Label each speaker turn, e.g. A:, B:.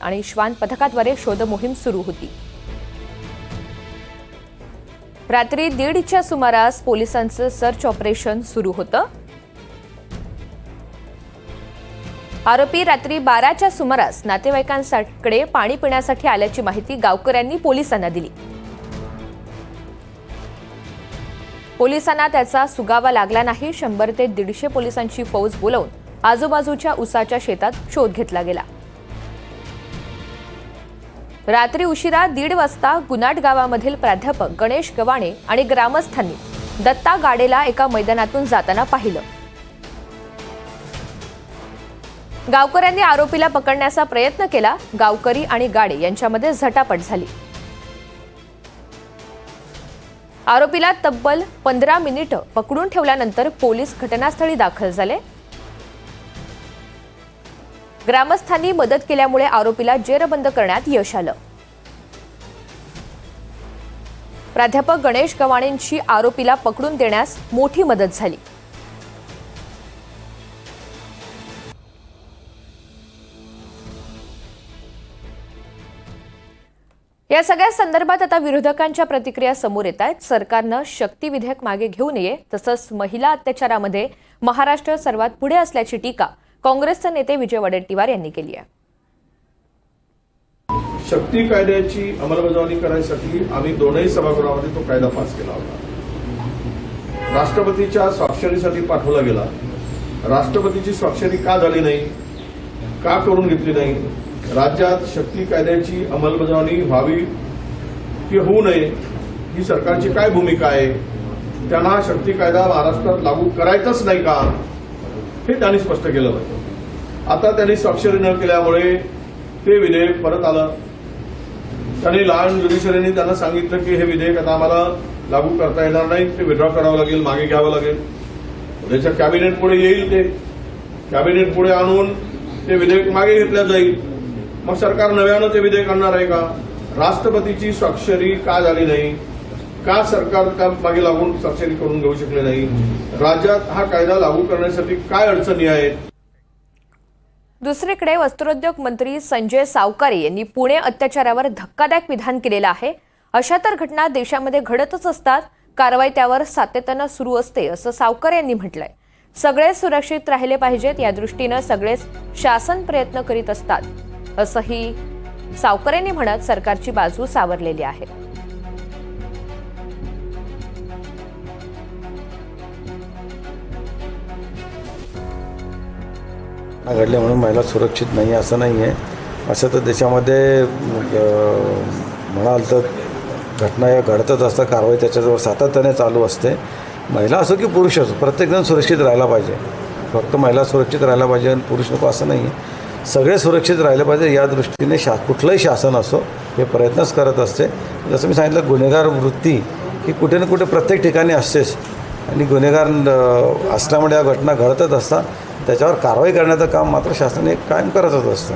A: आणि श्वान पथकाद्वारे शोध मोहीम सुरू होती। रात्री 1:30च्या सुमारास पोलिसांचं सर्च ऑपरेशन सुरू होतं। आरोपी रात्री 12च्या सुमारास नातेवाईकांकडे पाणी पिण्यासाठी आल्याची माहिती गावकऱ्यांनी पोलिसांना दिली। पोलिसांना त्याचा सुगावा लागला नाही। 100 ते 150 पोलिसांची फौज बोलावून आजूबाजूच्या उसाच्या शेतात शोध घेतला गेला। रात्री उशिरा 1:30 वाजता गुनाट गावामधील प्राध्यापक गणेश गवाणे आणि ग्रामस्थांनी दत्ता गाडेला एका मैदानातून जाताना पाहिलं। गावकऱ्यांनी आरोपीला पकडण्याचा प्रयत्न केला। गावकरी आणि गाडे यांच्यामध्ये झटापट झाली। आरोपीला तब्बल 15 मिनिटं पकडून ठेवल्यानंतर पोलीस घटनास्थळी दाखल झाले। ग्रामस्थांनी मदत केल्यामुळे आरोपीला जेरबंद करण्यात यश आलं। प्राध्यापक गणेश गवाणेंची आरोपीला पकडून देण्यास मोठी मदत झाली। या सगळ्या संदर्भात आता विरोधकांच्या प्रतिक्रिया समोर येत आहेत। सरकारनं शक्ती विधेयक मागे घेऊ नये, तसंच महिला अत्याचारामध्ये महाराष्ट्र सर्वात पुढे असल्याची टीका काँग्रेसचे नेते विजय वडेट्टीवार यांनी केली आहे।
B: शक्ती कायद्याची अंमलबजावणी करण्यासाठी आम्ही दोनही सभागृहामध्ये तो कायदा पास केला होता। राष्ट्रपतीच्या स्वाक्षरीसाठी पाठवला गेला। राष्ट्रपतीची स्वाक्षरी का झाली नाही, का करून घेतली नाही? राज्यात शक्ती कायद्याची अंमलबजावणी व्हावी की होऊ नये ही सरकारची काय भूमिका आहे? त्यांना हा शक्ती कायदा महाराष्ट्रात लागू करायचाच नाही का, हे त्यांनी स्पष्ट केलं पाहिजे। आता त्यांनी स्वाक्षरी न केल्यामुळे ते विधेयक परत आलं। त्यांनी लहान ज्युडिशरीने त्यांना सांगितलं की हे विधेयक आता आम्हाला लागू करता येणार नाही, ते विड्रॉ करावं लागेल, मागे घ्यावं लागेल। त्याच्या कॅबिनेट पुढे येईल, ते कॅबिनेट पुढे आणून ते विधेयक मागे घेतलं जाईल। मग सरकार नव्यानं ते विधेयक आणणार आहे का? राष्ट्रपतीची स्वाक्षरी का झाली नाही, का सरकार त्या मागे लागून स्वाक्षरी करून घेऊ शकले नाही? राज्यात हा कायदा लागू करण्यासाठी काय अडचणी आहेत?
A: दुसरीकडे वस्त्रोद्योग मंत्री संजय सावकारे यांनी पुणे अत्याचारावर धक्कादायक विधान केलेलं आहे। अशा तर घटना देशामध्ये घडतच असतात, कारवाई त्यावर सातत्यानं सुरू असते, असं सावकारे यांनी म्हटलंय। सगळे सुरक्षित राहिले पाहिजेत, या दृष्टीनं सगळेच शासन प्रयत्न करीत असतात, असंही सावकारेंनी म्हणत सरकारची बाजू सावरलेली आहे।
C: घडले म्हणून महिला सुरक्षित नाही असं नाही आहे। असं तर देशामध्ये म्हणाल तर घटना या घडतच असतात, कारवाई त्याच्याजवळ सातत्याने चालू असते। महिला असो की पुरुष असो, प्रत्येकजण सुरक्षित राहायला पाहिजे। फक्त महिला सुरक्षित राहायला पाहिजे आणि पुरुष नको असं नाही आहे, सगळे सुरक्षित राहिले पाहिजे। या दृष्टीने कुठलंही शासन असो हे प्रयत्नच करत असते। जसं मी सांगितलं, गुन्हेगार वृत्ती ही कुठे ना कुठे प्रत्येक ठिकाणी असतेच आणि गुन्हेगार असल्यामुळे या घटना घडतच असतात। त्याच्यावर कारवाई करण्याचं काम मात्र शासन हे कायम करतच असतं।